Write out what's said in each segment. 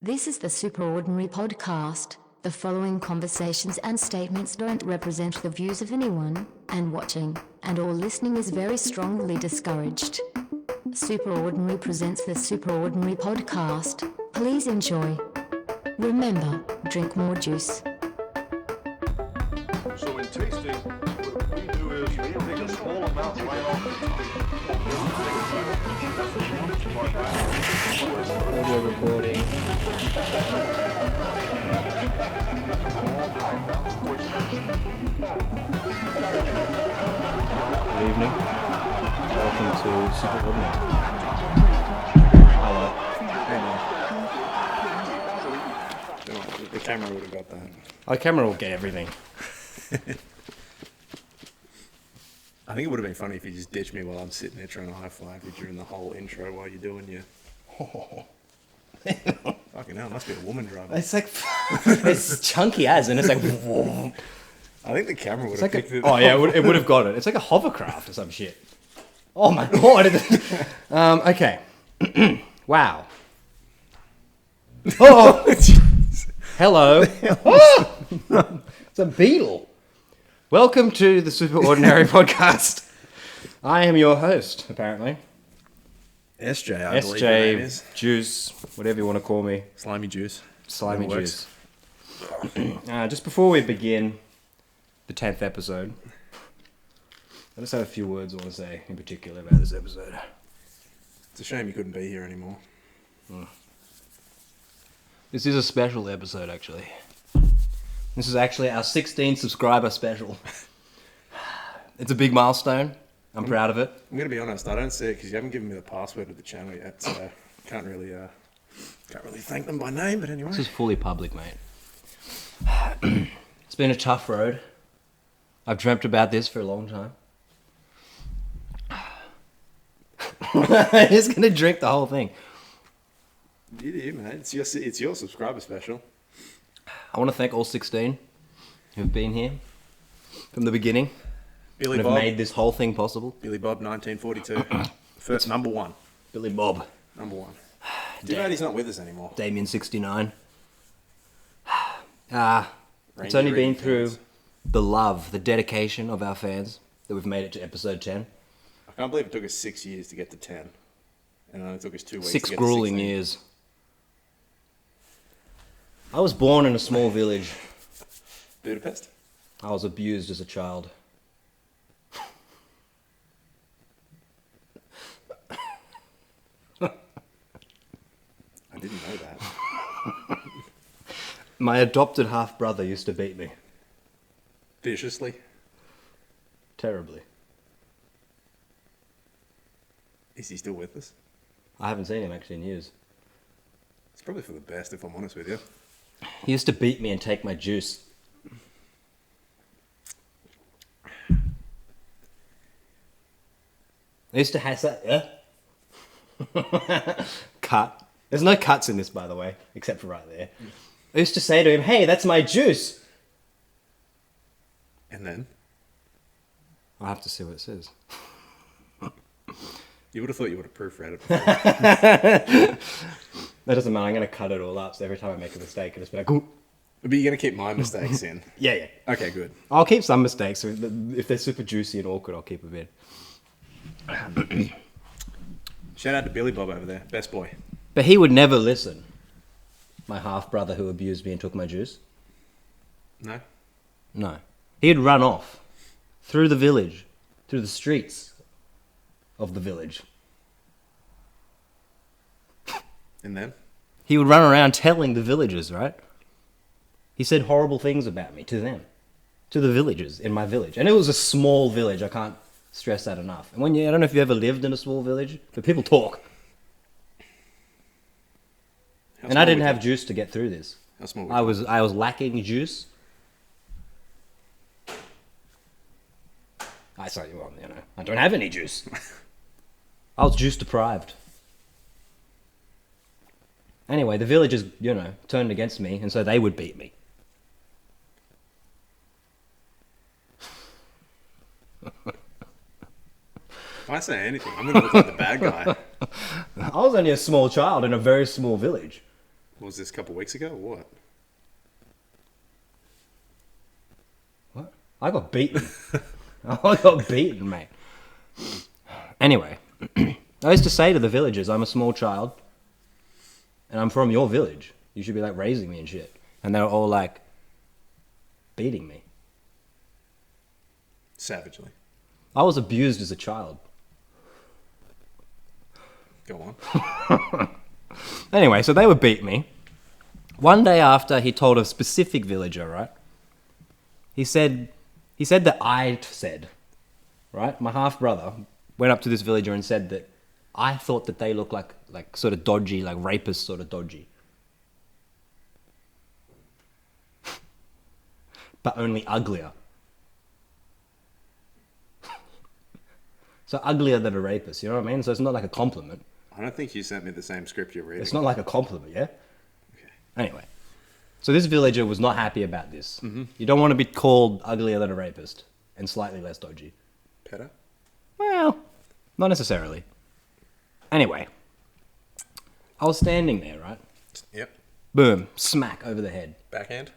This is the Superordinary Podcast. The following conversations and statements don't represent the views of anyone, and watching and or listening is very strongly discouraged. Superordinary presents the Superordinary Podcast. Please enjoy. Remember, drink more juice. So in tasting, what we do is we take a small amount right off the top. Audio recording. Good evening. Welcome to Super Ordinary. Hello. The camera would have got that. Our camera will get everything. I think it would have been funny if you just ditched me while I'm sitting there trying to high five you during the whole intro while you're doing your. Fucking hell, it must be a woman driving. It's like it's chunky as, and it's like. I think the camera would It's have like picked it. oh yeah, it would have got it. It's like a hovercraft or some shit. Oh my god. Okay. Wow. Oh. Hello. Oh! It's a beetle. Welcome to the Super Ordinary Podcast. I am your host, apparently. SJ, I believe your name SJ, is. Juice, whatever you want to call me. Slimy Juice. Slimy That works. Juice. Just before we begin the 10th episode, I just have a few words I want to say in particular about this episode. It's a shame you couldn't be here anymore. This is a special episode, actually. This is actually our 16 subscriber special. It's a big milestone. I'm proud of it. I'm going to be honest, I don't see it because you haven't given me the password of the channel yet, so can't really thank them by name, but anyway. This is fully public, mate. It's been a tough road. I've dreamt about this for a long time. He's going to drink the whole thing. You do, mate. It's your subscriber special. I want to thank all 16 who've been here from the beginning Billy and have Bob. made this whole thing possible. Billy Bob, 1942. First number one. Billy Bob, Number one. Too bad he's not with us anymore. Damien 69. It's Randy only been Reed through fans. the love, the dedication of our fans that we've made it to episode 10. I can't believe it took us 6 years to get to 10. And it only took us 2 weeks 6 to get grueling to 16. years. I was born in a small village. Budapest? I was abused as a child. I didn't know that. My adopted half-brother used to beat me. Viciously? Terribly. Is he still with us? I haven't seen him actually in years. It's probably for the best if I'm honest with you. He used to beat me and take my juice. I used to have that. Cut. There's no cuts in this, by the way, except for right there. I used to say to him, "Hey, that's my juice." And then? I'll have to see what it says. You would have thought you would have proofread it before. That doesn't matter. I'm going to cut it all up, so every time I make a mistake, I'll just be like, "Ooh." But you're going to keep my mistakes in. Yeah. Okay, good. I'll keep some mistakes. So if they're super juicy and awkward, I'll keep a bit. Shout out to Billy Bob over there. Best boy. But he would never listen. My half-brother who abused me and took my juice. No? No. He'd run off through the village, through the streets of the village. And then? He would run around telling the villagers, right? He said horrible things about me to them, to the villagers in my village. And it was a small village. I can't stress that enough. And I don't know if you ever lived in a small village, but people talk. How And I small didn't was have it? juice to get through this. How small I was was lacking juice. I don't have any juice. I was juice deprived. Anyway, the villagers, turned against me, and so they would beat me. If I say anything, I'm going to look like the bad guy. I was only a small child in a very small village. Was this a couple weeks ago or what? What? I got beaten. I got beaten, mate. Anyway, I used to say to the villagers, I'm a small child, and I'm from your village. You should be, like, raising me and shit. And they were all, like, beating me. Savagely. I was abused as a child. Go on. Anyway, so they would beat me. One day after, he told a specific villager, right? He said that I said, right? My half-brother went up to this villager and said that I thought that they looked like sort of dodgy, like rapists sort of dodgy. But only uglier. So uglier than a rapist, you know what I mean? So it's not like a compliment. I don't think you sent me the same script you're reading. It's not like a compliment, yeah? Okay. Anyway. So this villager was not happy about this. Mm-hmm. You don't want to be called uglier than a rapist and slightly less dodgy. Pedo? Well, not necessarily. Anyway. I was standing there, right? Yep. Boom. Smack over the head. Backhand?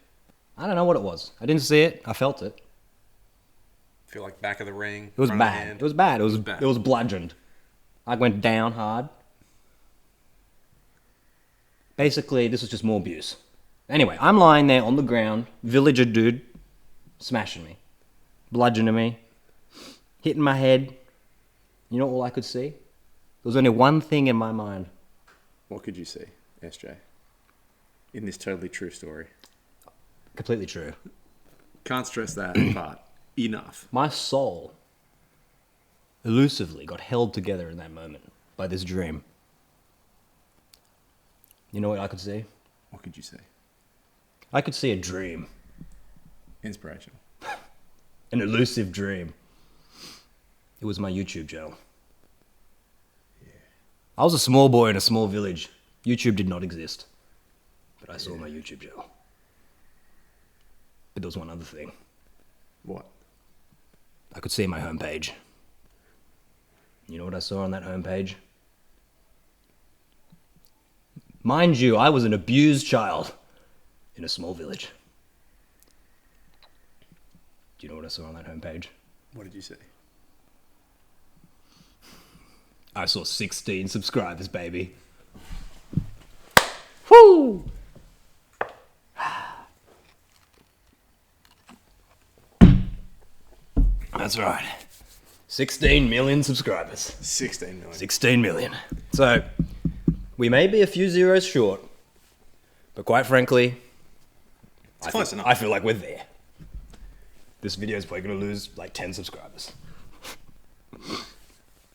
I don't know what it was. I didn't see it. I felt it. Feel like back of the ring. It was front of the bad. hand. It was bad. bad. It was bludgeoned. I went down hard. Basically, this was just more abuse. Anyway, I'm lying there on the ground, villager dude, smashing me, bludgeoning me, hitting my head. You know all I could see? There was only one thing in my mind. What could you see, SJ? In this totally true story. Completely true. Can't stress that part enough. My soul elusively got held together in that moment by this dream. You know what I could see? What could you see? I could see a dream. Inspirational. An elusive dream. It was my YouTube channel. Yeah. I was a small boy in a small village. YouTube did not exist. But I saw my YouTube channel. But there was one other thing. What? I could see my homepage. You know what I saw on that homepage? Mind you, I was an abused child in a small village. Do you know what I saw on that homepage? What did you see? I saw 16 subscribers, baby. Woo! That's right. 16 million subscribers. 16 million. 16 million. So, we may be a few zeros short, but quite frankly, Close enough. I feel like we're there. This video is probably going to lose like 10 subscribers.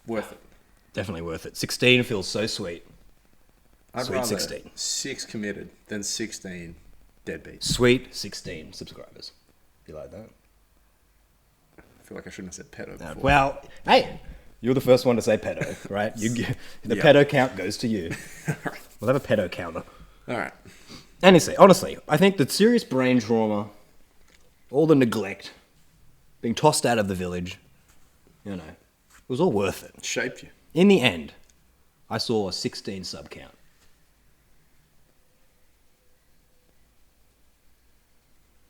Worth it. Definitely worth it. 16 feels so sweet. I'd Sweet rather 16. 6 committed than 16 deadbeats. Sweet 16 subscribers. You like that? I feel like I shouldn't have said pedo before. Well, hey, you're the first one to say pedo, right? The Yeah. pedo count goes to you. We'll have a pedo counter. All right. Honestly, I think that serious brain trauma, all the neglect, being tossed out of the village, you know, it was all worth it. Shaped you. In the end, I saw a 16 sub count.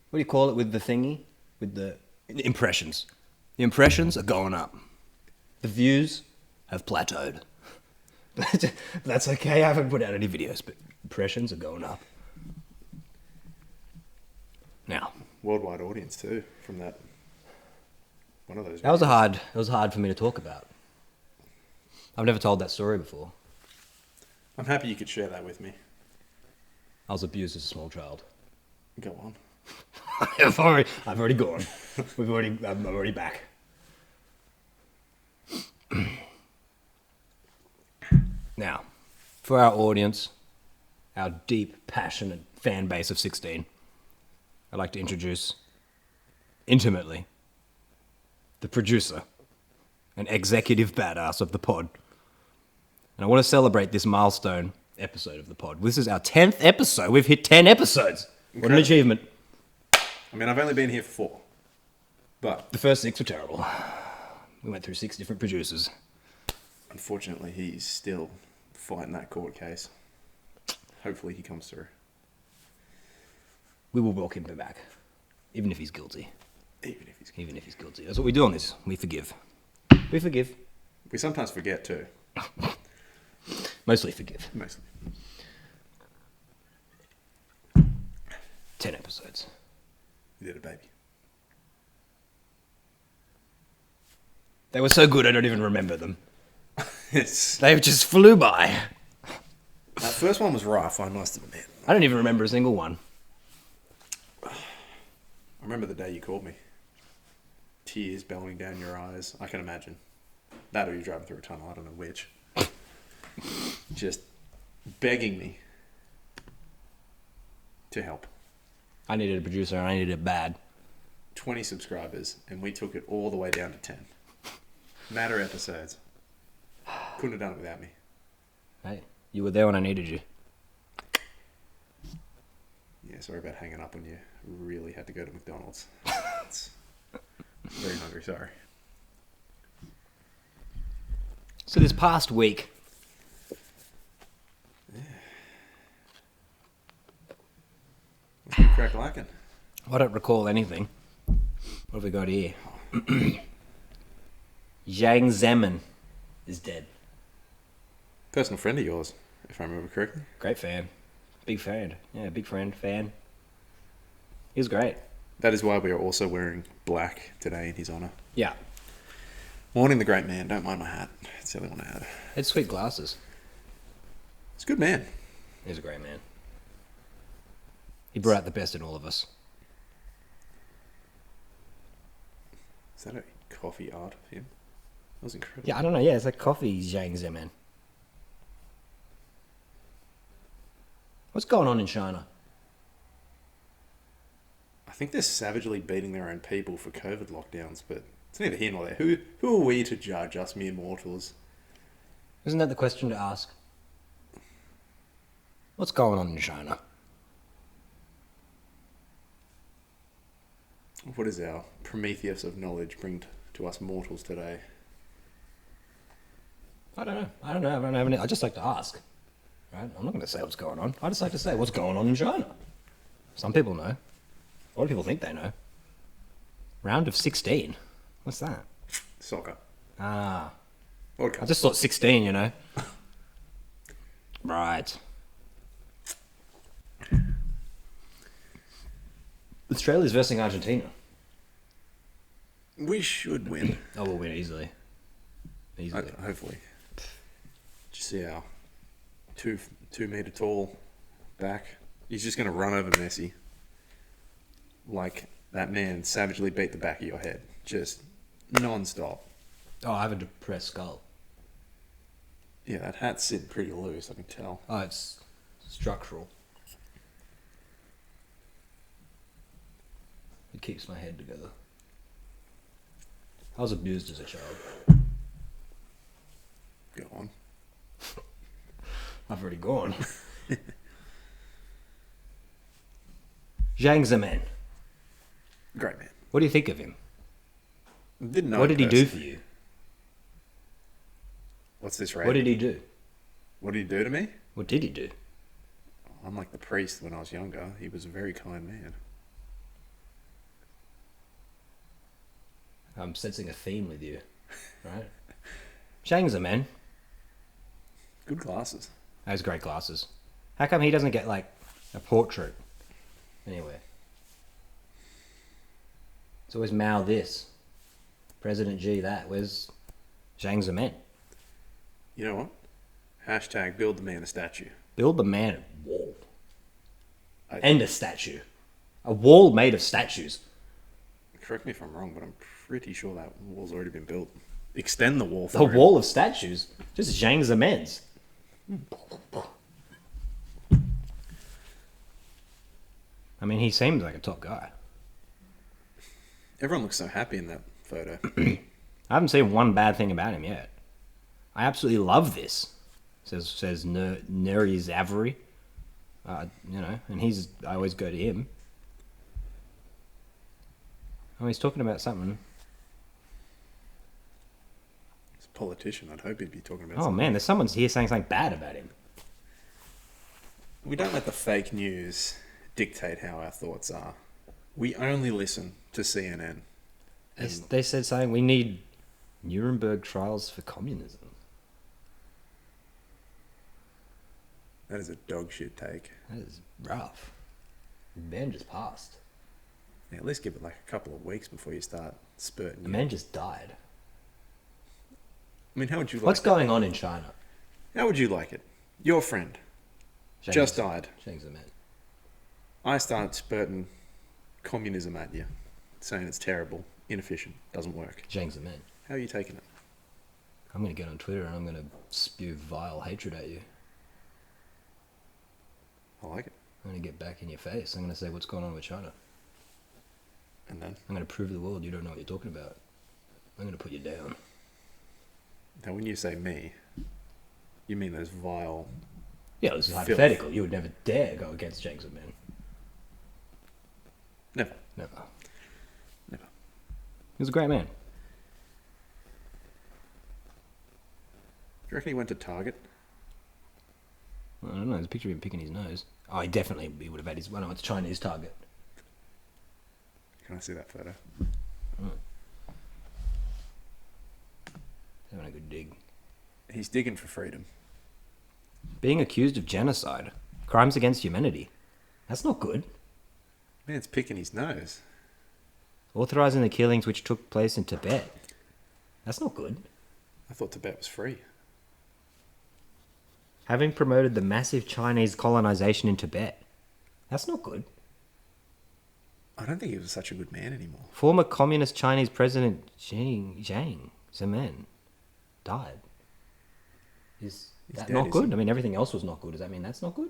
What do you call it with the thingy? With the impressions. The impressions are going up. The views have plateaued. That's okay, I haven't put out any videos, but impressions are going up. Now, Worldwide audience too from that. One of those. that was hard for me to talk about. I've never told that story before. I'm happy you could share that with me. I was abused as a small child. Go on. I've already gone. I'm already back. Now, for our audience, our deep, passionate fan base of 16, I'd like to introduce, intimately, the producer and executive badass of the pod. And I want to celebrate this milestone episode of the pod. This is our 10th episode. We've hit 10 episodes. What an achievement. I mean, I've only been here 4. But The first 6 were terrible. We went through 6 different producers. unfortunately, he's still fighting that court case. hopefully he comes through. We will welcome him back, even if he's guilty. Even if he's guilty. That's what we do on this. We forgive. We forgive. We sometimes forget too. Mostly forgive. Mostly. 10 episodes. You did it, baby. They were so good I don't even remember them. It's, They just flew by. that first one was rough, I must admit. I don't even remember a single one. I remember the day you called me. Tears bellowing down your eyes. I can imagine. That or you driving through a tunnel, I don't know which. Just begging me to help. I needed a producer and I needed it bad. 20 subscribers, and we took it all the way down to 10. Matter episodes. Couldn't have done it without me. Hey, you were there when I needed you. Yeah, sorry about hanging up on you. Really had to go to McDonald's. It's very hungry, sorry. So this past week, Crack lacking. I don't recall anything. What have we got here? Zhang Zemin is dead. Personal friend of yours, if I remember correctly. Great fan. Big fan. Yeah, big friend, fan. He was great. That is why we are also wearing black today in his honour. Yeah. Mourning the great man. Don't mind my hat. It's the only one I had. Had sweet glasses. It's a good man. He's a great man. He brought out the best in all of us. Is that a coffee art of him? That was incredible. Yeah, I don't know. Yeah, it's like coffee Zhang Zemin. What's going on in China? I think they're savagely beating their own people for COVID lockdowns, but it's neither here nor there. Who are we to judge, us mere mortals? Isn't that the question to ask? What's going on in China? What does our Prometheus of knowledge bring to us mortals today? I don't know. I don't have any. I just like to ask. Right? I'm not going to say what's going on. I just like to say what's going on in China. Some people know. A lot of people think they know. Round of 16. What's that? Soccer. Ah. World Cup. I just thought 16, you know. Right. Australia's versing Argentina. We should win. Oh, we'll win easily. Easily. Hopefully. Did you see our 2 meter tall back? He's just going to run over Messi. Like that man savagely beat the back of your head. Just non-stop. Oh, I have a depressed skull. Yeah, that hat's sitting pretty loose, I can tell. Oh, it's structural. It keeps my head together. I was abused as a child. Go on. I've already gone. Zhang Zemin. Great man. What do you think of him? Didn't know What him did he do for personally. you? What's this rating? What did he do? What did he do to me? What did he do? Unlike the priest when I was younger, he was a very kind man. I'm sensing a theme with you, right? Zhang Zemin. Good glasses. Those great glasses. How come he doesn't get like a portrait anywhere? It's always Mao this, President G that. Where's Zhang Zemin? You know what? Hashtag build the man a statue. Build the man a wall. I- And a statue. A wall made of statues. Correct me if I'm wrong, but I'm pretty sure that wall's already been built. Extend the wall for The him. wall of statues. Just Zhang Zemin's. I mean, he seems like a top guy. Everyone looks so happy in that photo. I haven't seen one bad thing about him yet. I absolutely love this. Says Neri Zavri. You know, and I always go to him. Oh, he's talking about something. He's a politician. I'd hope he'd be talking about Oh something. man, there's someone's here saying something bad about him. We don't let the fake news dictate how our thoughts are. We only listen to CNN. They said something, we need Nuremberg trials for communism. That is a dog shit take. That is rough. The man just passed. Yeah, at least give it like a couple of weeks before you start spurting. The man just died. I mean, how would you like What's it? going on in China? How would you like it? Your friend just died. Zhang Zemin. I start spurting communism at you, saying it's terrible, inefficient, doesn't work. Zhang Zemin. How are you taking it? I'm going to get on Twitter and I'm going to spew vile hatred at you. I like it. I'm going to get back in your face. I'm going to say what's going on with China. And then? I'm going to prove to the world you don't know what you're talking about. I'm going to put you down. Now, when you say me, you mean those vile... Yeah, this is Filth. hypothetical. You would never dare go against Zhang Zemin. Never. Never. Never. He was a great man. Do you reckon he went to Target? I don't know. There's a picture of him picking his nose. Oh, he would have had his... Well, no, it's Chinese Target. Can I see that photo? Having a good dig. He's digging for freedom. Being accused of genocide. Crimes against humanity. That's not good. Man's picking his nose. Authorizing the killings which took place in Tibet. That's not good. I thought Tibet was free. Having promoted the massive Chinese colonization in Tibet. That's not good. I don't think he was such a good man anymore. Former communist Chinese president Jiang Zemin died. Is He's that dead, not is good? he? I mean, everything else was not good. Does that mean that's not good?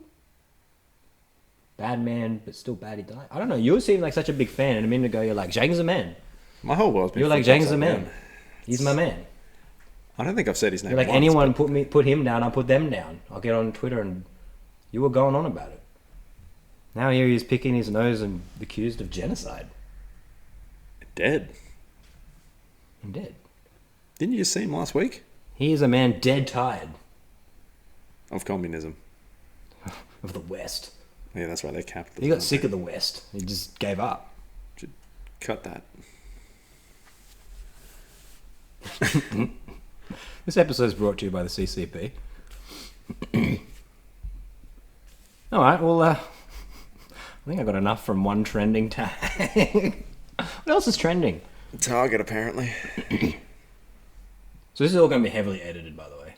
Bad man, but still bad he died? I don't know. You seem like such a big fan, and a minute ago you're like, Jiang Zemin. My whole world's been You're like, flipped Jiang upside Zemin. down. He's my man. I don't think I've said his name You're like, once, anyone but put him down, I'll put them down. I'll get on Twitter, and you were going on about it. Now here he is picking his nose and accused of genocide. dead. And dead. Didn't you just see him last week? He is a man dead tired Of communism. of the West. Yeah, that's right, they're capitalists. He got aren't sick of the West. He just gave up. they? Should cut that. This episode is brought to you by the CCP. All right, well, I think I got enough from one trending tag. What else is trending? Target, apparently. So this is all going to be heavily edited, by the way.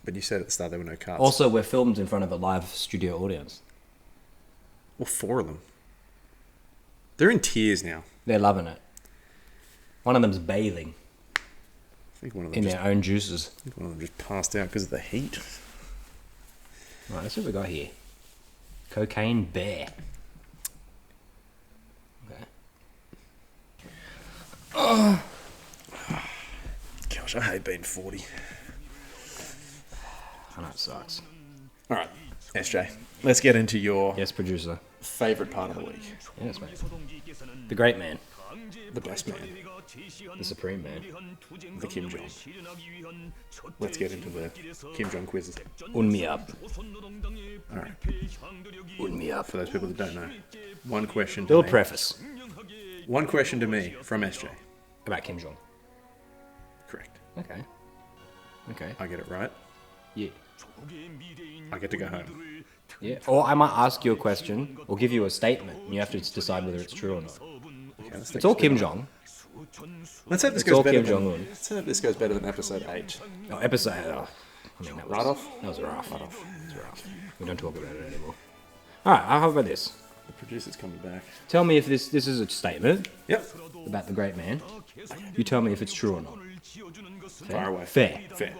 But you said at the start there were no cuts. Also, we're filmed in front of a live studio audience. Well, 4 of them. They're in tears now. They're loving it. One of them's bathing I think one of them, in just, their own juices. I think one of them just passed out because of the heat. Right, let's see what we got here. Cocaine bear. Okay. Gosh, I hate being 40. I know it sucks. All right, SJ, let's get into your Yes, producer. favourite part of the week. Yes, mate. The great man. The best man, The supreme man. the Kim Jong. Let's get into the Kim Jong quizzes. Un me up. All right, Un me up. for those people that don't know, one question to Little me. preface One question to me from SJ. about Kim Jong. Correct. Okay. Okay. I get it right. Yeah. I get to go home. Yeah. Or I might ask you a question or give you a statement and you have to decide whether it's true or not. Okay, let's It's all Kim Jong. Let's hope this It's all goes better. Kim Jong Un. Let's hope this goes better than episode 8. Oh, episode. Oh, I mean, that was, Right off? That was rough. That was rough. We don't talk about it anymore. All right. How about this? The producer's coming back. Tell me if this is a statement Yep. about the great man. You tell me if it's true or not. Far away. Fair. Fair.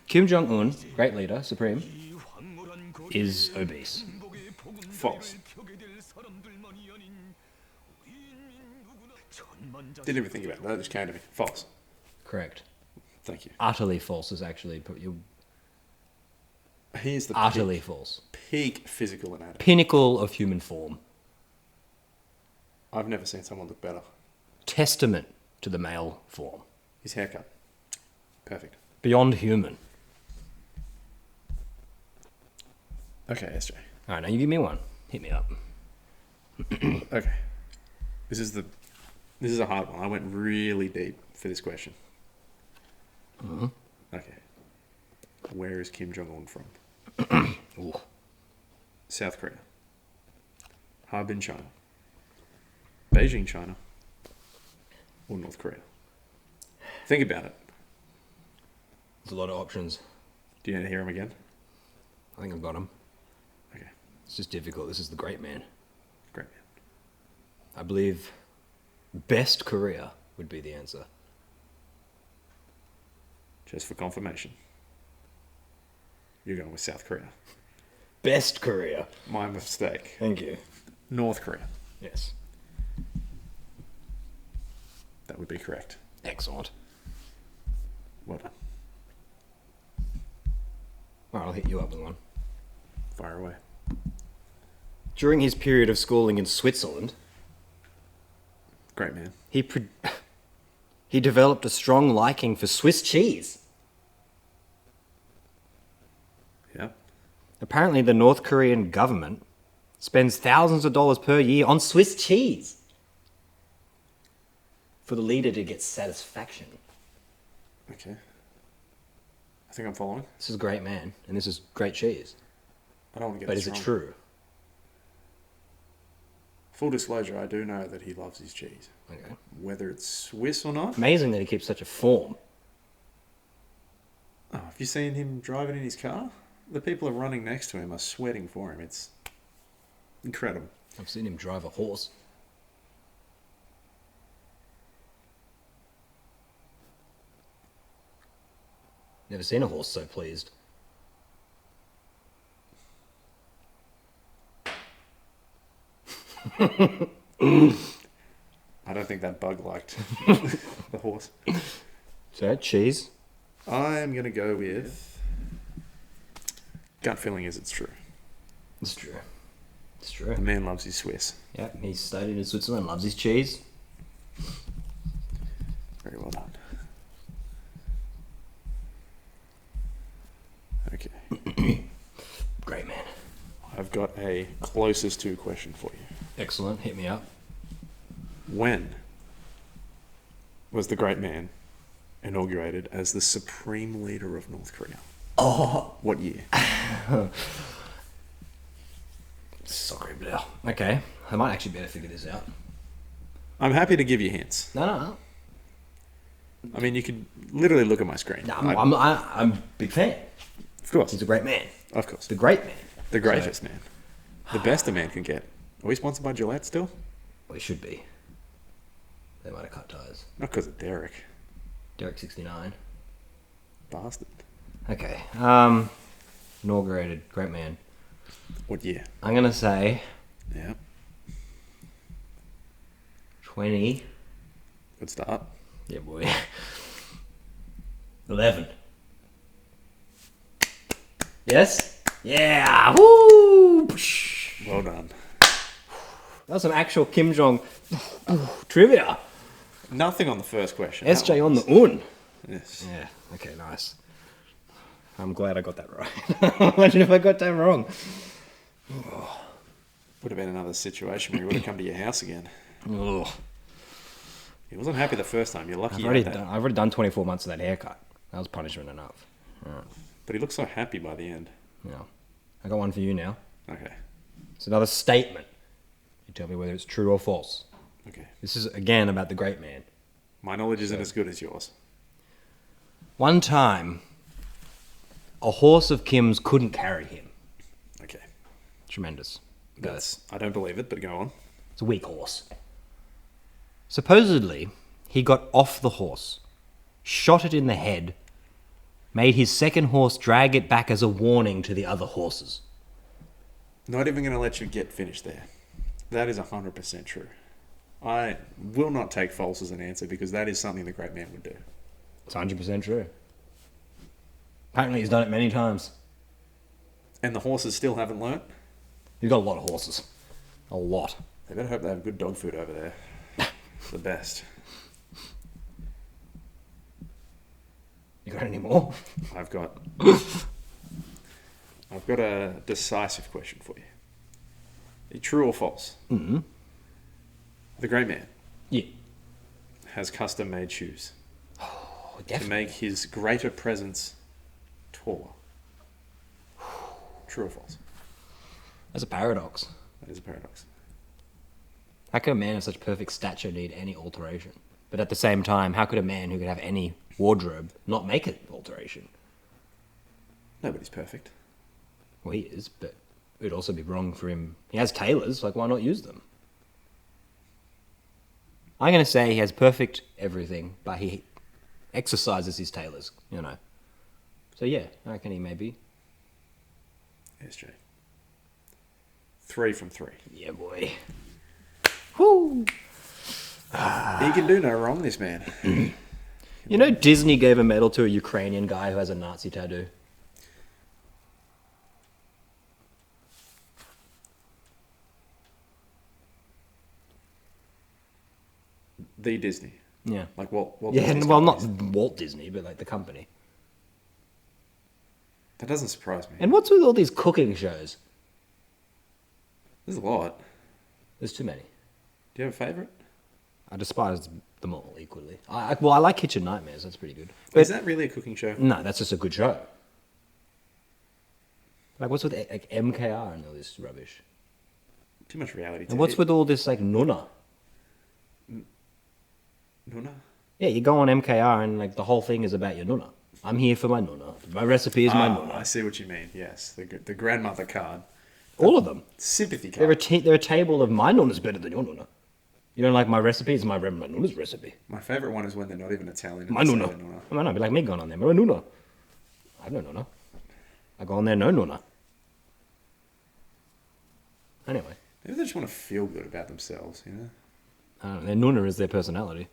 Kim Jong Un, great leader, supreme, is obese. False. Didn't even think about it. That just came to me. False. Correct. Thank you. Utterly false is actually He's the utterly false. peak physical anatomy. Pinnacle of human form. I've never seen someone look better. Testament to the male form. His haircut. Perfect. Beyond human. Okay, SJ. All right, now you give me one. Hit me up. Okay. This is a hard one. I went really deep for this question. Mm-hmm. Okay. Where is Kim Jong Un from? Ooh. South Korea. Harbin, China. Beijing, China. Or North Korea. Think about it. There's a lot of options. Do you need to hear them again? I think I've got them. Okay. It's just difficult. This is the great man. Great man. I believe best Korea would be the answer. Just for confirmation. You're going with South Korea. Best Korea. My mistake. Thank you. North Korea. Yes. That would be correct. Excellent. Well done. All right, I'll hit you up with one. Fire away. During his period of schooling in Switzerland, Great man. he developed a strong liking for Swiss cheese. Yep. Apparently, the North Korean government spends thousands of dollars per year on Swiss cheese for the leader to get satisfaction. Okay. I think I'm following. This is a great man, and this is great cheese. I don't want to get But this is it wrong. true? Full disclosure, I do know that he loves his cheese. Okay. Whether it's Swiss or not. Amazing that he keeps such a form. Oh, have you seen him driving in his car? The people are running next to him are sweating for him. It's incredible. I've seen him drive a horse. Never seen a horse so pleased. I don't think that bug liked the horse. So, cheese? I'm going to go with... Gut feeling is it's true. It's true. It's true. The man loves his Swiss. Yeah, he studied in Switzerland, loves his cheese. Very well done. Okay. Great man. I've got a closest to question for you. Excellent. Hit me up. When was the great man inaugurated as the supreme leader of North Korea? Oh. What year? Sorry, Blair. Okay. I might actually be able to figure this out. I'm happy to give you hints. No. I mean, you could literally look at my screen. No, I'm a big fan. Of course. He's a great man. Of course. The great man. The greatest man. The best a man can get. Are we sponsored by Gillette still? Well, he should be. They might have cut ties. Not because of Derek. Derek 69. Bastard. Okay. Inaugurated. Great man. What year? I'm going to say Yeah. 20. Good start. Yeah, boy. 11. Yes? Yeah! Woo! Well done. That was some actual Kim Jong trivia. Nothing on the first question. SJ on the Un. Yes. Yeah, okay, nice. I'm glad I got that right. Imagine if I got that wrong. Would have been another situation where he would have come to your house again. Ugh. He wasn't happy the first time. You're lucky I've you already had that. done 24 months of that haircut. That was punishment enough. Alright. But he looked so happy by the end. Yeah. I got one for you now. Okay. It's another statement. You tell me whether it's true or false. Okay. This is again about the great man. My knowledge isn't as good as yours. One time, a horse of Kim's couldn't carry him. Okay. Tremendous. I don't believe it, but go on. It's a weak horse. Supposedly, he got off the horse, shot it in the head, made his second horse drag it back as a warning to the other horses. Not even going to let you get finished there. That is 100% true. I will not take false as an answer because that is something the great man would do. It's 100% true. Apparently, he's done it many times. And the horses still haven't learnt. He's got a lot of horses. A lot. They better hope they have good dog food over there. The best. You got any more? I've got I've got a decisive question for you. True or false? Mm-hmm. The Great Man Yeah. has custom-made shoes Oh, to definitely. make his greater presence taller. True or false? That's a paradox. That is a paradox. How could a man of such perfect stature need any alteration? But at the same time, how could a man who could have any wardrobe not make an alteration? Nobody's perfect. Well, he is, but it would also be wrong for him. He has tailors, like, why not use them? I'm going to say he has perfect everything, but he exercises his tailors, you know. So, yeah, I reckon he may be. Yes, Jay. 3 from 3. Yeah, boy. Woo! He can do no wrong, this man. You know, Disney gave a medal to a Ukrainian guy who has a Nazi tattoo. The Disney. Yeah. Like Walt Yeah, Disney's well, not companies. Walt Disney, but like the company. That doesn't surprise me. And what's with all these cooking shows? There's a lot. There's too many. Do you have a favourite? I despise them all equally. I like Kitchen Nightmares. That's pretty good. But Is that really a cooking show? no, that's just a good show. Like, what's with like MKR and all this rubbish? Too much reality. And what's with all this like Nonna? Nonna? Yeah, you go on MKR and like the whole thing is about your Nonna. I'm here for my Nonna. My recipe is my Nonna. I see what you mean. Yes, the grandmother card, All of them. sympathy They're card. they're a table of my Nonna's better than your Nonna. You don't like my recipe? It's my Nonna's recipe. My favourite one is when they're not even Italian. and My they say Nonna. they're Nonna. I mean, I'd be like me going on there. My Nonna. I have no Nonna. I go on there, no Nonna. Anyway, Maybe they just want to feel good about themselves, you know? I don't know. Their Nonna is their personality.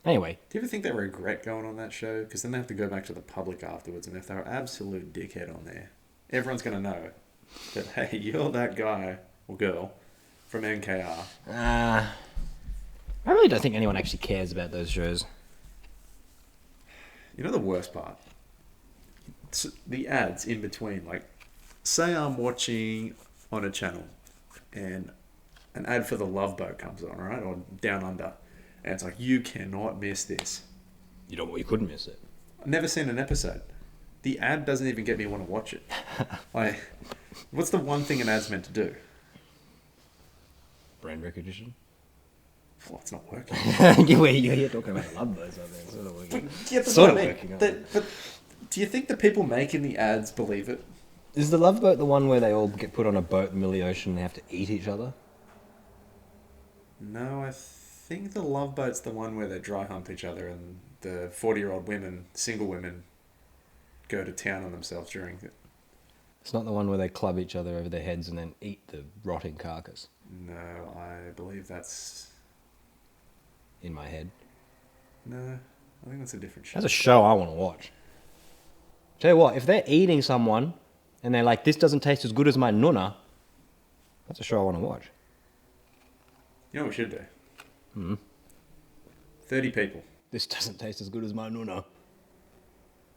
Anyway, Do you ever think they regret going on that show? Because then they have to go back to the public afterwards, and if they're an absolute dickhead on there, everyone's going to know that, hey, you're that guy or girl from NKR. I really don't think anyone actually cares about those shows. You know the worst part? It's the ads in between. Like, say I'm watching on a channel and an ad for the Love Boat comes on, right? Or Down Under. And it's like, you cannot miss this. You know what? You couldn't miss it. I've never seen an episode. The ad doesn't even get me want to watch it. Like, what's the one thing an ad's meant to do? Brand recognition. Well, it's not working. You're talking about Love Boats, I think. Sort of working. Yeah, that's Sort what of I mean. working on But do you think the people making the ads believe it? Is the Love Boat the one where they all get put on a boat in the middle of the ocean and they have to eat each other? No, I think the Love Boat's the one where they dry hump each other and the 40-year-old women, single women, go to town on themselves during it. It's not the one where they club each other over their heads and then eat the rotting carcass. No, I believe that's... In my head. No, I think that's a different show. That's a show I want to watch. Tell you what, if they're eating someone and they're like, this doesn't taste as good as my Nonna, that's a show I want to watch. You know what we should do? 30 people. This doesn't taste as good as my Nonna.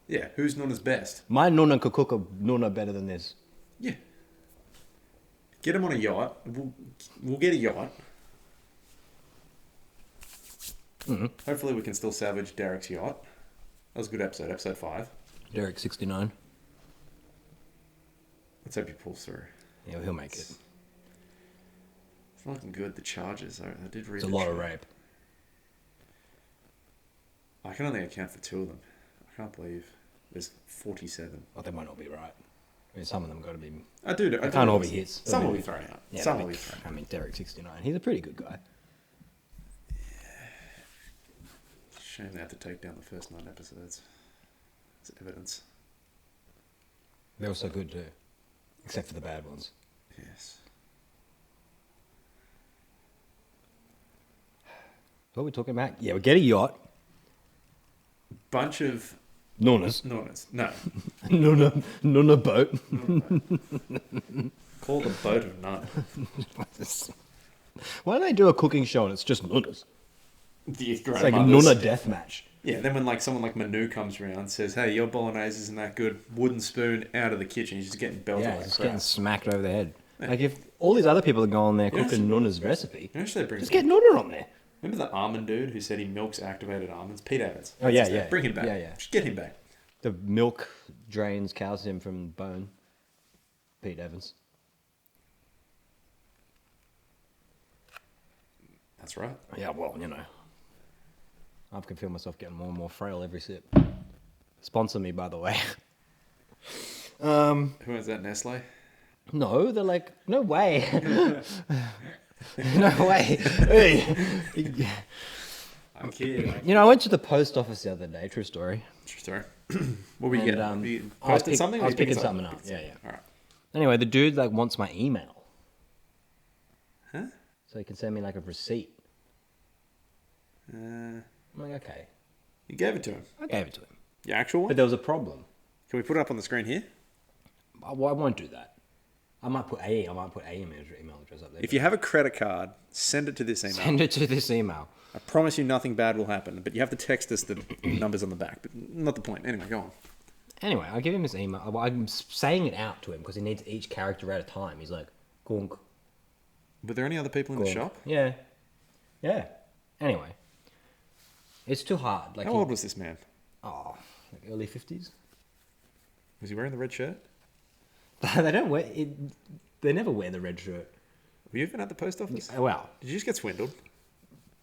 Yeah, who's Nonna's best? My Nonna could cook a Nonna better than this. Yeah. Get him on a yacht. We'll get a yacht. Hopefully we can still salvage Derek's yacht. That was a good episode, episode 5. Derek 69. Let's hope he pulls through. Yeah, he'll make it. It's not looking good, the charges. I did read It's a the lot of chart. rape. I can only account for 2 of them. I can't believe there's 47. Well, they might not be right. I mean, some of them got to be... I do. They can't all be hits. Some will be thrown out. Yeah, Some I will mean, be thrown out. I mean, Derek 69. He's a pretty good guy. Shame they had to take down the first 9 episodes. It's evidence. They were so good too. Except for the bad ones. Yes. What are we talking about? Yeah, we get a yacht. Bunch of Nonnas. Nonnas. No. Nonna boat. Called a boat of none. Why don't they do a cooking show and it's just Nonnas? The It's like a Nonna death match. Yeah, then when like someone like Manu comes around and says, "Hey, your bolognese isn't that good," wooden spoon out of the kitchen, he's just getting belted Yeah, like just crap. getting smacked over the head. Like if all these other people are going there cooking Nonna's recipe, Actually, bring just get Nonna on there. Remember the almond dude who said he milks activated almonds? Pete Evans. Oh, yeah, That's his name. yeah. Bring him back. Yeah, yeah. Just get him back. The milk drains calcium from bone. Pete Evans. That's right. Yeah, well, you know. I can feel myself getting more and more frail every sip. Sponsor me, by the way. Who is that, Nestle? No, they're like, no way. No way. Hey. I'm kidding. You know, I went to the post office the other day, true story. True story. What were you And, getting? You I was posted something? I or was you picking something up. Yeah, yeah. All right. Anyway, the dude like wants my email. Huh? So he can send me like a receipt. Uh, I'm like, okay. you gave it to him. I gave it to him. Your actual one? But there was a problem. Can we put it up on the screen here? I won't do that. I might put a email address up there. If you have a credit card, send it to this email. Send it to this email. I promise you nothing bad will happen, but you have to text us the numbers on the back. But not the point. Anyway, go on. Anyway, I give him his email. Well, I'm saying it out to him because he needs each character at a time. He's like, gonk, Were there any other people in the gonk. shop? Yeah. Yeah. Anyway. It's too hard. Like How old was this man? Oh, like early 50s? Was he wearing the red shirt? They don't wear it. They never wear the red shirt. Were you even at the post office? Well, Did you just get swindled?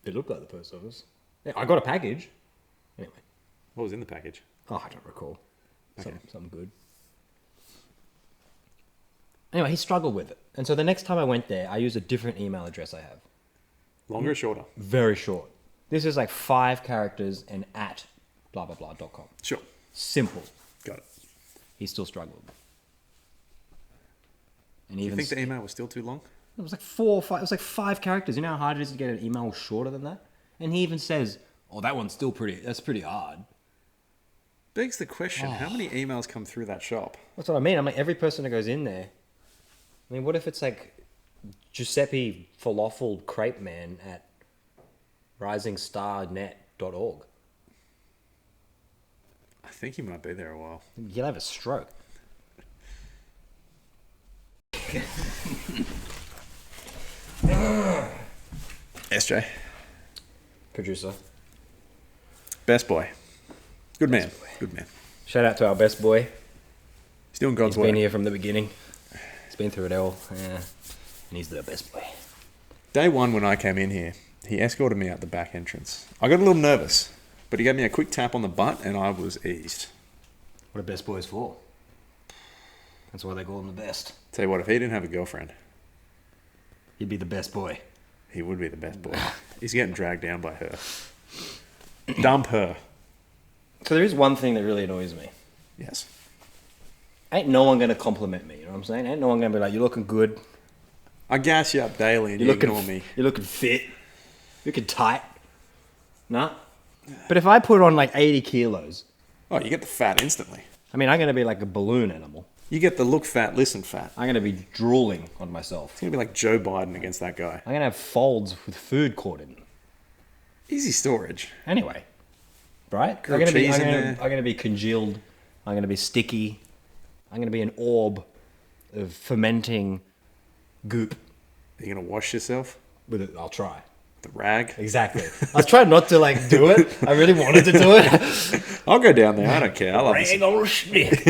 it looked like the post office. Yeah, I got a package. Anyway. What was in the package? Oh, I don't recall. Okay. Something good. Anyway, he struggled with it. And so the next time I went there, I used a different email address I have. Longer or shorter? Very short. This is like 5 characters and at blah, blah, blah.com. Sure. Simple. Got it. He still struggled. And Do you even think the email was still too long? it was like 4 or 5. It was like 5 characters. You know how hard it is to get an email shorter than that? And he even says, "Oh, that one's still that's pretty hard." Begs the question, how many emails come through that shop? That's what I mean. I'm like, every person that goes in there. I mean, what if it's like Giuseppe Falafel Crepe Man at risingstarnet.org? I think he might be there a while. He'll have a stroke. SJ. Producer. Best boy. Good man. Good man. Shout out to our best boy. He's doing God's He's work. been here from the beginning. He's been through it all. Yeah. And he's the best boy. Day one when I came in here, he escorted me out the back entrance. I got a little nervous, but he gave me a quick tap on the butt and I was eased. What are best boys for? That's why they call him the best. Tell you what, if he didn't have a girlfriend, He'd be the best boy. he would be the best boy. He's getting dragged down by her. Dump her. So there is one thing that really annoys me. Yes. Ain't no one going to compliment me, you know what I'm saying? Ain't no one going to be like, you're looking good. I gas you up daily and You're you looking, ignore me. You're looking fit. You're looking tight. Nah. But if I put on like 80 kilos, Oh, you get the fat instantly. I mean, I'm going to be like a balloon animal. You get the look fat, listen fat. I'm going to be drooling on myself. It's going to be like Joe Biden against that guy. I'm going to have folds with food caught in them. Easy storage. Anyway. Right? Grilled cheese in there. I'm going to be congealed. I'm going to be sticky. I'm going to be an orb of fermenting goop. Are you going to wash yourself? With it, I'll try. The rag? Exactly. I was trying not to like do it. I really wanted to do it. I'll go down there. I don't care. I love Rag this. on a stick.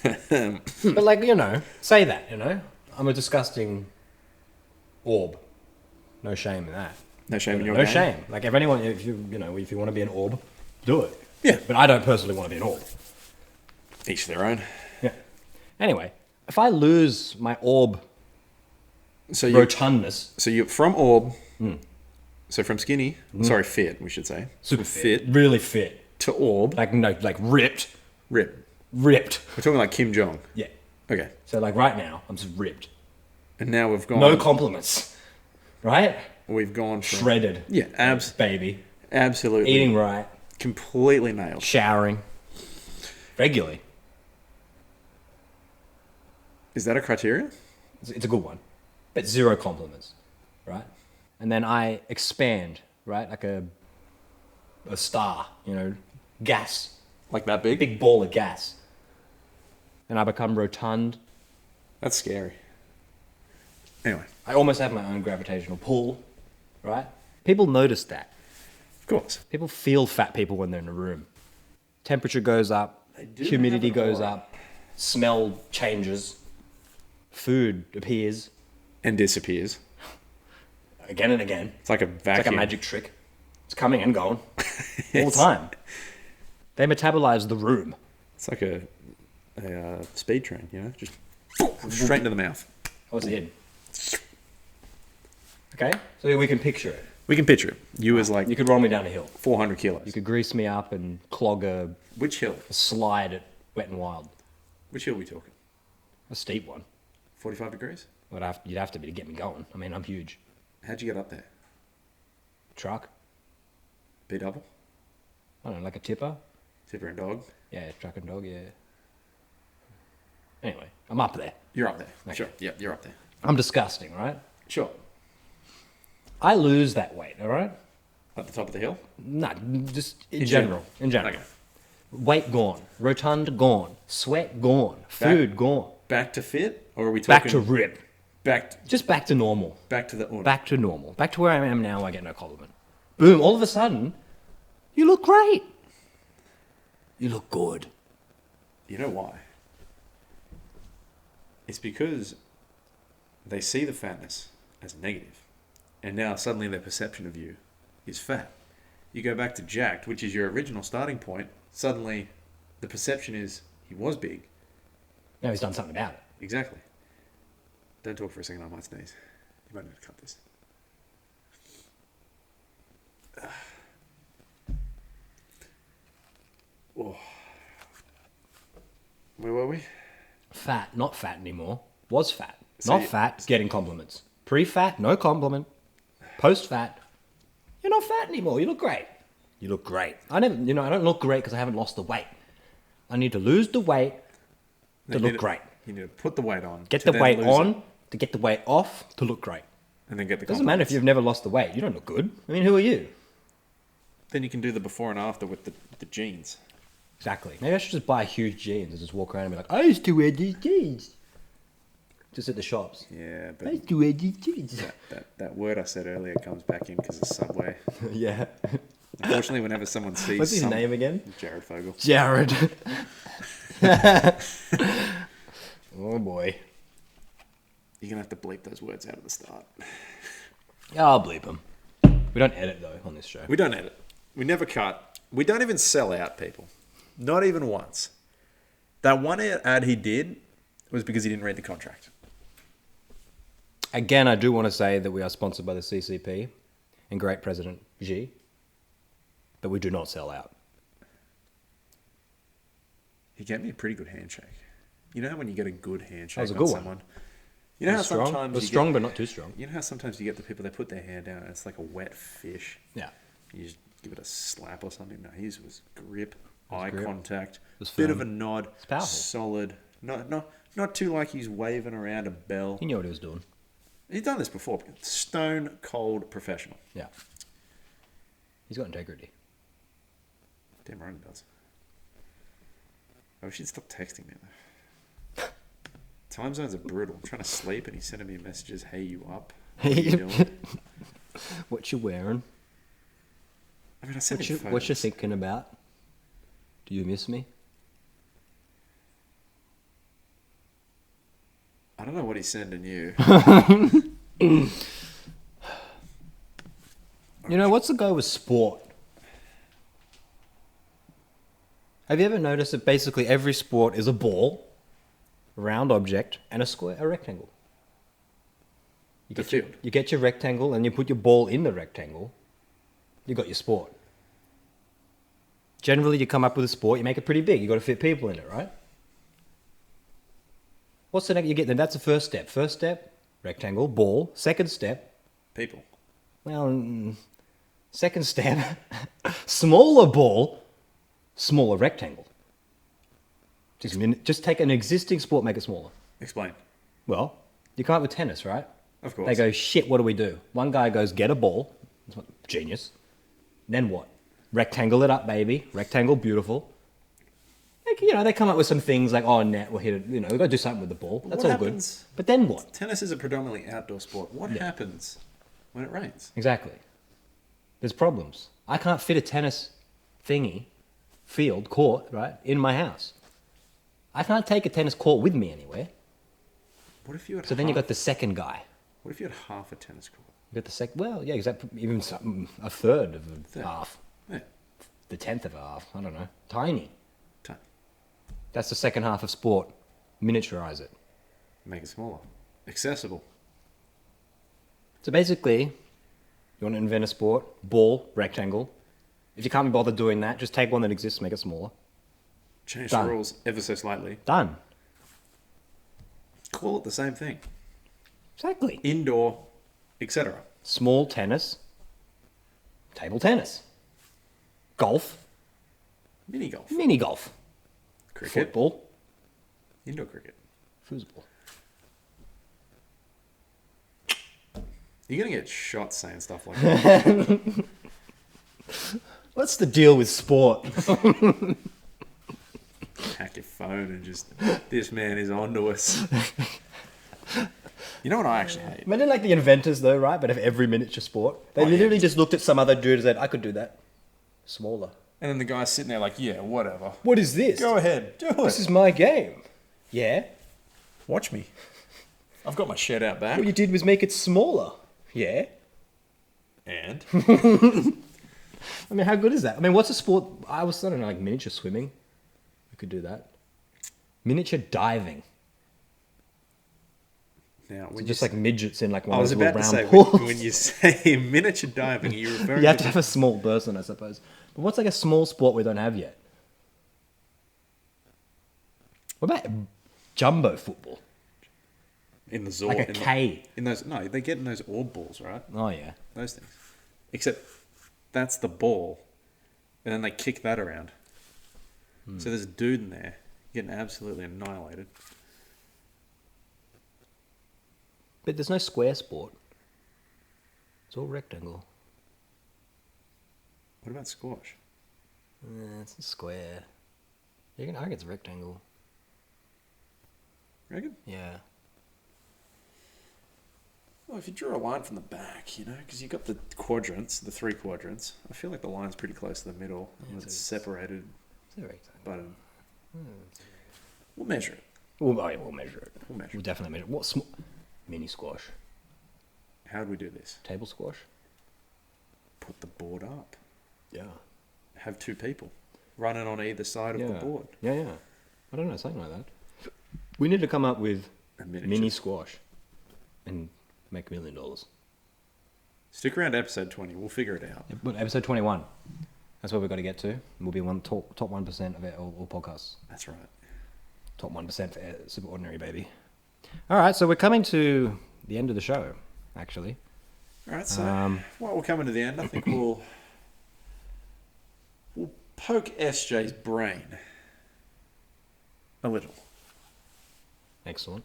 But like, you know, say that, you know. I'm a disgusting orb. No shame in that. No shame in your No game? shame. Like if anyone, if you want to be an orb, do it. Yeah. But I don't personally want to be an orb. Each their own. Yeah. Anyway, if I lose my orb So you, rotundness, so you're from orb. So from skinny, sorry, fit, we should say. super fit really fit, to orb, like no, like ripped. rip. We're talking like Kim Jong. Yeah. Okay. So like right now, I'm just ripped. And now we've gone. No compliments. Right? We've gone from Shredded. Yeah, Baby. absolutely. Eating right. Completely nailed. Showering. Regularly. Is that a criteria? It's a good one. But 0 compliments. Right? And then I expand. Right? Like a a star, gas, Like that big? big ball of gas. And I become rotund. That's scary. Anyway, I almost have my own gravitational pull, right? People notice that. of course. People feel fat people when they're in a room. Temperature goes up, do humidity have an goes aura. up, smell changes, food appears And disappears. again and again. It's like a It's vacuum. like a magic trick. It's coming and going all the Yes. time. They metabolize the room. It's like a speed train, just straight into the mouth. What's the end? Okay, so we can picture it. We can picture it. You as like You could roll me down a hill. 400 kilos. You could grease me up and clog a Which hill? slide at Wet and Wild. Which hill are we talking? A steep one. 45 degrees? You'd have to be to get me going. I mean, I'm huge. How'd you get up there? Truck. B double? I don't know, like a tipper. Tipper and dog? Yeah, truck and dog, yeah. Anyway, I'm up there. You're up there. Okay. Sure. Yeah, you're up there. I'm disgusting, right? Sure. I lose that weight, all right? At the top of the hill? No, just in In general. In general. Okay. Weight gone. Rotund gone. Sweat gone. Food gone. Back to fit? Or are we talking... Back to rip. Just back to normal. Back to the... Or, Back to normal. Back to where I am now, I get no compliment. Boom, all of a sudden, you look great. You look good. You know why? It's because they see the fatness as a negative, and now suddenly their perception of you is fat. You go back to jacked, which is your original starting point, suddenly the perception is he was big. Now he's done something about it. Exactly. Don't talk for a second, I might sneeze. You might need to cut this. Oh. Where were we? Fat, not fat anymore. Was fat. So Not you- fat, getting compliments. Pre-fat, no compliment. Post-fat, you're not fat anymore. You look great. You look great. I don't look great because I haven't lost the weight. I need to lose the weight to You look need great. You need to put the weight on. Get to the then weight lose on it, to get the weight off to look great. and then get the Doesn't matter if compliments. you've never lost the weight. You don't look good. I mean, who are you? Then you can do the before and after with the jeans. Exactly. Maybe I should just buy huge jeans and just walk around and be like, I used to wear these jeans. Just at the shops. Yeah, I but used to wear these jeans. that word I said earlier comes back in because of Subway. Yeah. Unfortunately, whenever someone sees What's his name again? Jared Fogle. Jared. Oh boy. You're gonna have to bleep those words out at the start. Yeah, I'll bleep them. We don't edit though on this show. We don't edit. We never cut. We don't even sell out people. Not even once. That one ad he did was because he didn't read the contract. Again, I do want to say that we are sponsored by the CCP and great President Xi, but we do not sell out. He gave me a pretty good handshake. You know when you get a good handshake was a on good one. someone? You know how Strong. sometimes It was you strong, get, but not too strong. You know how sometimes you get the people, they put their hand down and it's like a wet fish. Yeah. You just give it a slap or something. No, his was grip, eye grip. contact, was bit firm. of a nod, It's powerful. solid. Not too like he's waving around a bell. He knew what he was doing. He's done this before. Stone cold professional. Yeah. He's got integrity. Damn right he does. I wish he'd stop texting me though. Time zones are brutal. I'm trying to sleep and he's sending me messages. Hey, you up? What are you doing? What you wearing? I mean, I sent What him you, what you photos. thinking about? Do you miss me? I don't know what he's sending you. You know, what's the go with sport? Have you ever noticed that basically every sport is a ball, a round object, and a rectangle? You The get, your, field. you get your rectangle and you put your ball in the rectangle, you got your sport. Generally, you come up with a sport, you make it pretty big. You got to fit people in it, right? What's the next? You get then. That's the first step. First step, rectangle, ball. Second step, People. well, second step, smaller ball, smaller rectangle. Just take an existing sport, make it smaller. Explain. Well, you come up with tennis, right? Of course. They go, shit, what do we do? One guy goes, get a ball. Genius. Then what? Rectangle it up, baby. Rectangle, beautiful. Like, they come up with some things like, oh, net, we'll hit it. We've got to do something with the ball. That's what all happens- good. But then what? Tennis is a predominantly outdoor sport. What happens when it rains? Exactly. There's problems. I can't fit a tennis court, right, in my house. I can't take a tennis court with me anywhere. What if you had So then you got the second guy. What if you had half a tennis court? You got the second. Well, yeah, exactly. Even a third of a half. Yeah. The tenth of a half. I don't know. Tiny. Time. That's the second half of sport. Miniaturize it. Make it smaller. Accessible. So basically, you want to invent a sport, ball, rectangle. If you can't be bothered doing that, just take one that exists, make it smaller. Change Done. the rules ever so slightly. Done. Call it the same thing. Exactly. Indoor, etc. Small tennis, table tennis, golf, Mini golf. mini golf, Cricket. football, Indoor cricket. foosball. You're going to get shot saying stuff like that. What's the deal with sport? Hack your phone and just, this man is onto us. You know what I actually hate? Imagine like the inventors though, right? But of every miniature sport. They literally just looked at some other dude and said, I could do that. Smaller. And then the guy's sitting there like, yeah, whatever. What is this? Go ahead, do This it. is my game. Yeah? Watch me. I've got my shed out back. What you did was make it smaller. Yeah? And? I mean, how good is that? I mean, what's a sport? I don't know, like miniature swimming. We could do that. Miniature diving. Now, So when just you like midgets in like one I of was those little about to round say, pools. when you say miniature diving, are you referring You have to to have a small person, I suppose. But what's like a small sport we don't have yet? What about jumbo football? in the Zor? Like a in the- K. in those, no, they get in those orb balls, right? Oh, yeah. Those things. Except that's the ball, and then they kick that around. So there's a dude in there getting absolutely annihilated. But there's no square sport. It's all rectangle. What about squash? It's a square. I think it's rectangle. Reckon? Yeah. Well, if you draw a line from the back, because you've got the quadrants, the 3 quadrants, I feel like the line's pretty close to the middle, and it's separated It's a rectangle. by we'll measure it. We'll measure it. We'll measure We'll it. definitely measure it. What small? Mini squash. How do we do this? Table squash? Put the board up. Yeah. Have 2 people running on either side of the board. Yeah. I don't know, something like that. We need to come up with A miniature. mini squash and make $1 million. Stick around to episode 20. We'll figure it out. But episode 21. That's where we've got to get to. We'll be top 1% of all podcasts. That's right. Top 1% for Super Ordinary, baby. All right, so we're coming to the end of the show, actually. All right, so while we're coming to the end, I think we'll poke SJ's brain a little. Excellent.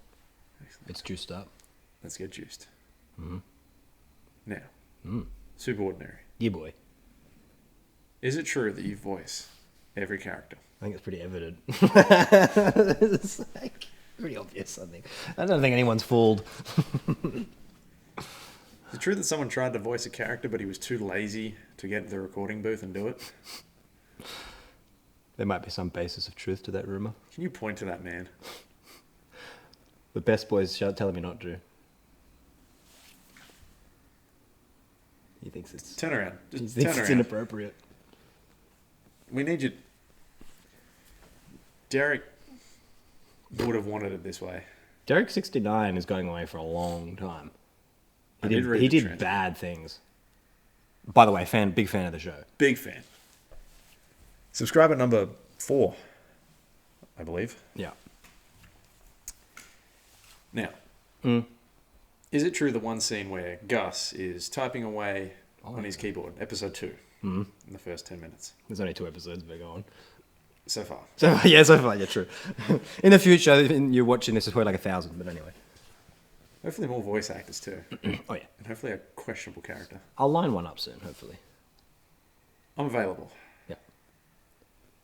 It's juiced up. Let's get juiced. Now, Super Ordinary. Yeah, boy. Is it true that you voice every character? I think it's pretty evident. It's like pretty obvious, I think. I don't think anyone's fooled. Is it true that someone tried to voice a character, but he was too lazy to get to the recording booth and do it? There might be some basis of truth to that rumor. Can you point to that man? The best boys telling me not to. He thinks it's Turn around. he Just thinks turn it's around. inappropriate. We need you. Derek would have wanted it this way. Derek 69 is going away for a long time. I did read He the did transcript. bad things. By the way, big fan of the show. Big fan. Subscriber number 4, I believe. Yeah. Now, is it true the one scene where Gus is typing away on his keyboard, episode 2, in the first 10 minutes? There's only 2 episodes we're going. So far. So far, yeah, true. In the future, you're watching this, it's probably like 1,000, but anyway. Hopefully more voice actors too. Oh, yeah. And hopefully a questionable character. I'll line one up soon, hopefully. I'm available. Yeah.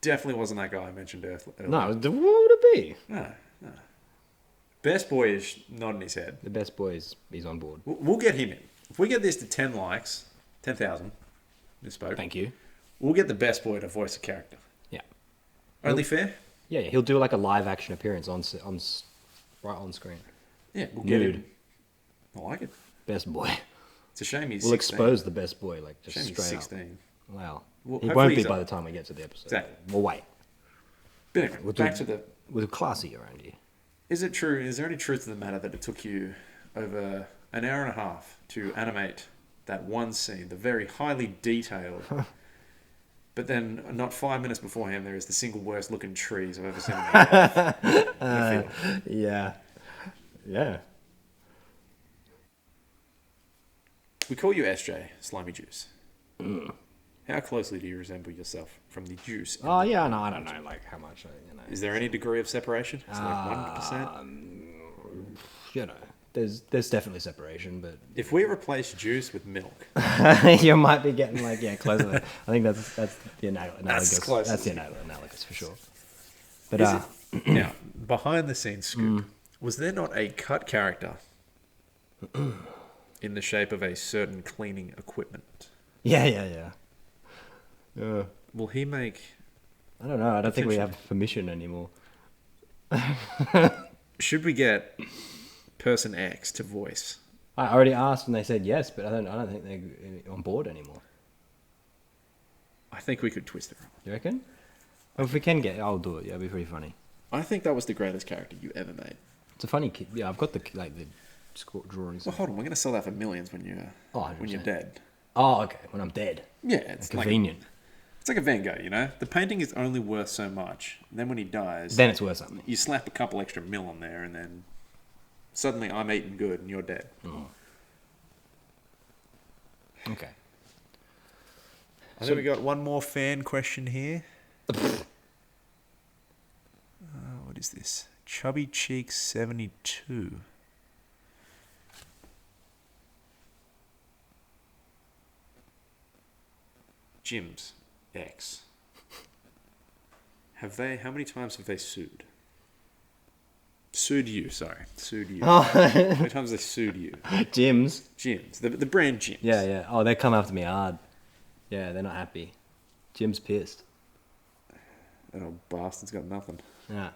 Definitely wasn't that guy I mentioned earlier. No, what would it be? No. Best boy is nodding his head. The best boy he's on board. We'll get him in. If we get this to 10 likes, 10,000, misspoke. Thank you. We'll get the best boy to voice a character. Yeah. Only fair? Yeah, he'll do like a live action appearance right on screen. Yeah, we'll get Nude. him. I like it. Best boy. It's a shame he's We'll 16. expose the best boy, like just Shame he's straight up. 16. Wow. Well, He hopefully won't be he's by up. the time we get to the episode. Exactly. We'll wait. But anyway, We'll back do- to the... With classy around here. Is it true? Is there any truth to the matter that it took you over an hour and a half to animate that one scene, the very highly detailed, but then not 5 minutes beforehand, there is the single worst looking trees I've ever seen in my life in a field. Yeah. Yeah. We call you SJ, Slimy Juice. How closely do you resemble yourself from the juice? Oh, yeah, no, I don't know, like, how much, Is there any degree of separation? Is it like 1%? you know, there's definitely separation, but If we replace juice with milk, you might be getting, like, yeah, closer. I think that's the analogous. close That's as the it analogous, for sure. But, is it, now, behind the scenes scoop, was there not a cut character in the shape of a certain cleaning equipment? yeah. Will he make... I don't know, I don't think we have permission anymore. Should we get person X to voice? I already asked and they said yes, but I don't think they're on board anymore. I think we could twist it around. You reckon? Well, if we can I'll do it. Yeah, it'll be pretty funny. I think that was the greatest character you ever made. It's a funny kid. Yeah, I've got the drawings. Well, hold on, we're going to sell that for millions when you're when you're 100%. dead. Oh, okay. When I'm dead. Yeah, it's Convenient. It's like a Van Gogh, you know? The painting is only worth so much. And then when he dies... Then it's worth something. You slap a couple extra mil on there and then... Suddenly I'm eating good and you're dead. Okay. I think we got one more fan question here. What is this? Chubby Cheek 72. Gyms X. How many times have they sued? Sued you, sorry. Sued you. Oh. How many times have they sued you? Gyms. Gyms. The brand Gyms. Yeah. Oh, they come after me hard. Yeah, they're not happy. Jim's pissed. That old bastard's got nothing. Yeah.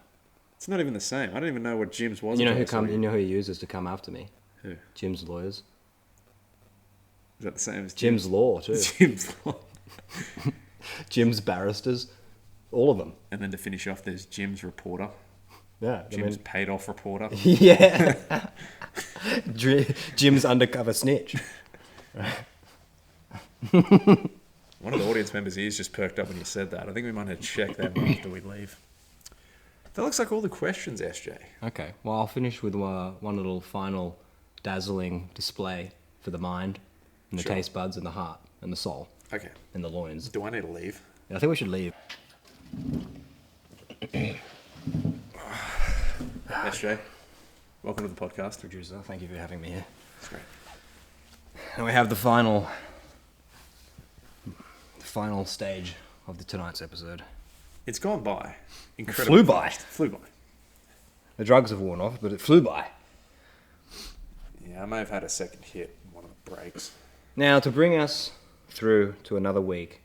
It's not even the same. I don't even know what Gyms was. You know until I saw You know who he uses to come after me? Who? Jim's lawyers. Is that the same as Jim's law too. Jim's Law. Jim's barristers. All of them. And then to finish off, there's Jim's reporter. Yeah. Jim's paid off reporter. Yeah. Jim's undercover snitch. One of the audience members' ears just perked up when you said that. I think we might have to check them after we leave. That looks like all the questions, SJ. Okay. Well, I'll finish with one little final dazzling display for the mind and the Sure. taste buds and the heart and the soul Okay. and the loins. Do I need to leave? I think we should leave. SJ, welcome to the podcast. Producer, thank you for having me here. That's great. And we have the final stage of tonight's episode. It's gone by. Incredibly flew by. fast. Flew by. The drugs have worn off, but it flew by. Yeah, I may have had a second hit in one of the breaks. Now, to bring us through to another week,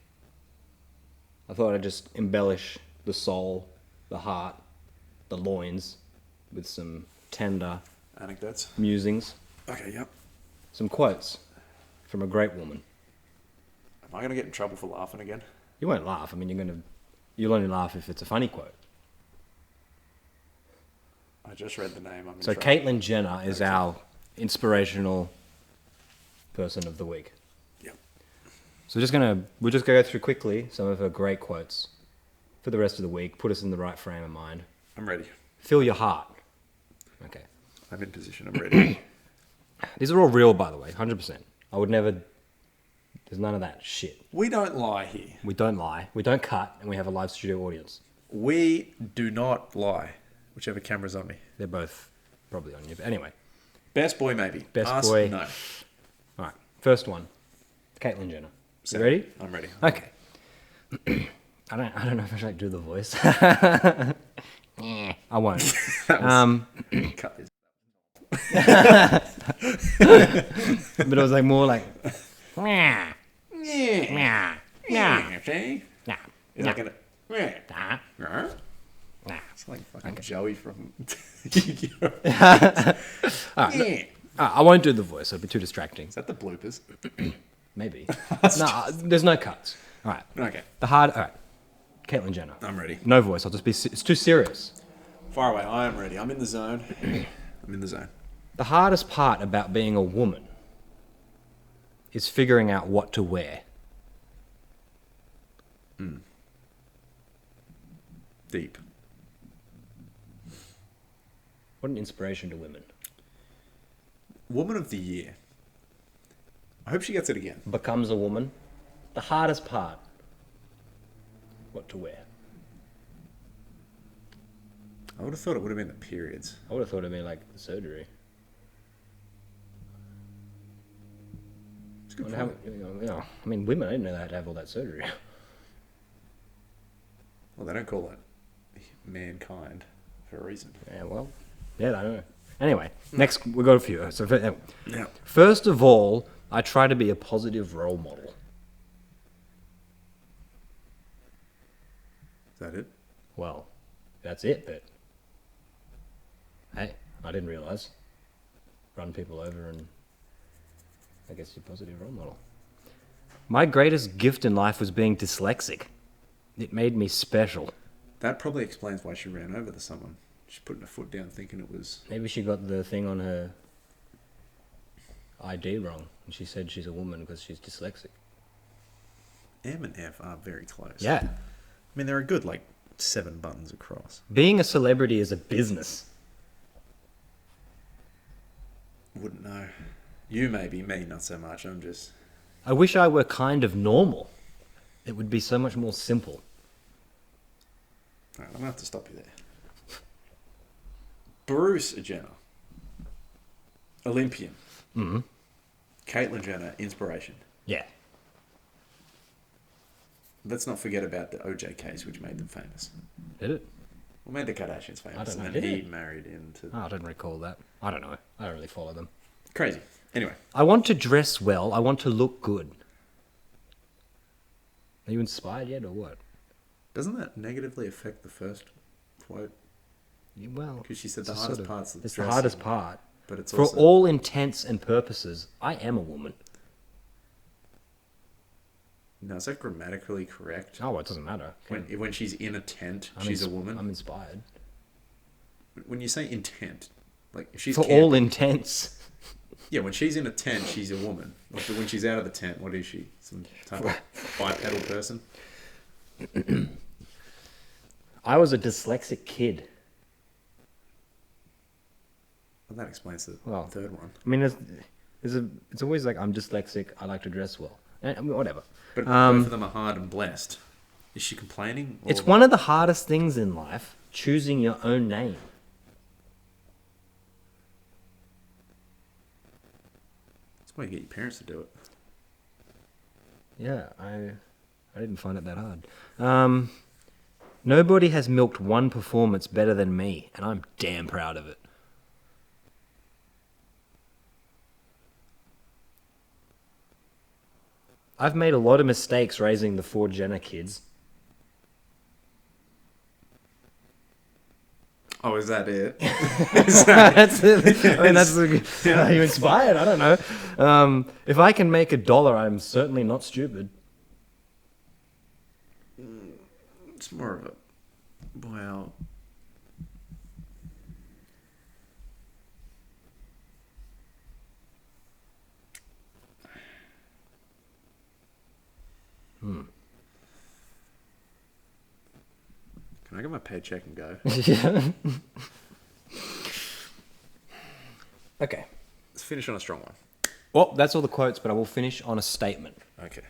I thought I'd just embellish the soul, the heart, the loins with some tender Anecdotes? musings, Okay, yep. some quotes from a great woman. Am I going to get in trouble for laughing again? You won't laugh. I mean, you'll only laugh if it's a funny quote. I just read the name. I'm in So trouble. Caitlyn Jenner is our inspirational person of the week. Yep. So we're just gonna go through quickly some of her great quotes for the rest of the week. Put us in the right frame of mind. I'm ready. Fill your heart. Okay. I'm in position. I'm ready. These are all real, by the way, 100%. I would never. There's none of that shit. We don't lie here. We don't lie. We don't cut, and we have a live studio audience. We do not lie. Whichever camera's on me. They're both probably on you. But anyway, Best boy, maybe. Best Us, boy. No. all right. First one, Caitlyn Jenner. So, You ready? I'm ready. Okay. I don't know if I should do the voice. I won't. Cut this. But it was like more like. Yeah. See? You're not gonna. It's like fucking Joey from. I won't do the voice. It'll be too distracting. Is that the bloopers? Maybe. No, there's no cuts. All right. Okay. All right. Caitlyn Jenner. I'm ready. No voice. I'll just be. It's too serious. Far away. I am ready. I'm in the zone. I'm in the zone. The hardest part about being a woman is figuring out what to wear. Deep. What an inspiration to women. Woman of the year. I hope she gets it again. Becomes a woman. The hardest part. What to wear. I would have thought it would have been the periods. I would have thought it'd be like the surgery. It's a good How, point. I mean, women, I didn't know they had to have all that surgery. Well, they don't call it mankind for a reason. Yeah, well, yeah, I don't know. Anyway, next we got a few. Yeah. First of all, I try to be a positive role model. Is that it? Well, that's it, but hey, I didn't realise. Run people over and I guess you're a positive role model. My greatest gift in life was being dyslexic. It made me special. That probably explains why she ran over to someone. She's putting her foot down thinking it was... Maybe she got the thing on her ID wrong and she said she's a woman because she's dyslexic. M and F are very close. Yeah. I mean, they're a good, 7 buttons across. Being a celebrity is a business. Wouldn't know. You maybe, me not so much. I'm just... I wish I were kind of normal. It would be so much more simple. Alright, I'm going to have to stop you there. Bruce Jenner. Olympian. Mm-hmm. Caitlyn Jenner, inspiration. Yeah. Let's not forget about the OJ case, which made them famous. Did it? Well, made the Kardashians famous. I don't know, And did then he it? married into... Oh, I don't recall that. I don't know. I don't really follow them. Crazy. Anyway. I want to dress well. I want to look good. Are you inspired yet or what? Doesn't that negatively affect the first quote? Yeah, well, Because she said it's the a hardest sort of- part's the It's the dressing, hardest part. But it's For also... all intents and purposes, I am a woman. No, is that grammatically correct? Oh, it doesn't matter. When she's in a tent, I'm she's a woman? I'm inspired. When you say intent, if she's For camping- all intents. Yeah, when she's in a tent, she's a woman. But when she's out of the tent, what is she? Some type of bipedal person? I was a dyslexic kid. Well, that explains the Well, third one. I mean, it's always like I'm dyslexic. I like to dress well. I mean, whatever. But both of them are hard and blessed. Is she complaining? Or... It's one of the hardest things in life, choosing your own name. That's why you get your parents to do it. Yeah, I didn't find it that hard. Nobody has milked one performance better than me, and I'm damn proud of it. I've made a lot of mistakes raising the 4 Jenner kids. Oh, is that it? That's it. I mean, that's are you inspired? I don't know. If I can make $1, I'm certainly not stupid. It's more of a... Well... Can I get my paycheck and go? Yeah. Okay. Let's finish on a strong one. Well, that's all the quotes, but I will finish on a statement. Okay.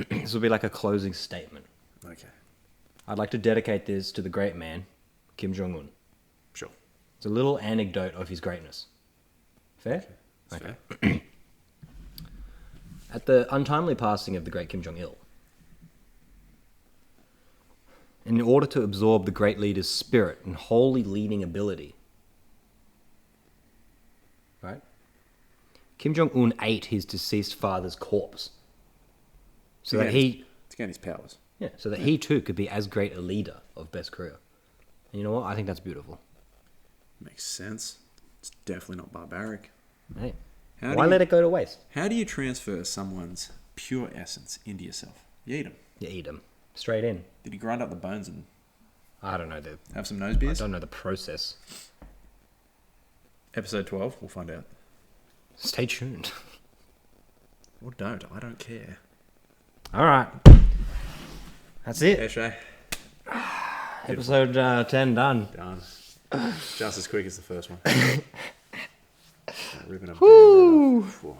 This will be like a closing statement. Okay. I'd like to dedicate this to the great man, Kim Jong Un. Sure. It's a little anecdote of his greatness. Fair? That's fair. At the untimely passing of the great Kim Jong Il, in order to absorb the great leader's spirit and holy leading ability. Right? Kim Jong Un ate his deceased father's corpse, so that he to gain his powers. so that he too could be as great a leader of Best Korea. And you know what? I think that's beautiful. Makes sense. It's definitely not barbaric. Hey, How do why you- let it go to waste? How do you transfer someone's pure essence into yourself? You eat them. You eat them straight in. Did he grind up the bones and I don't know the. have some nose I beers? don't know the process. Episode 12, we'll find out. Stay tuned. Or don't. I don't care. All right, that's it. Eshe, Episode 10 done. done. Just as quick as the first one. Ripping a Woo! band off. Whew.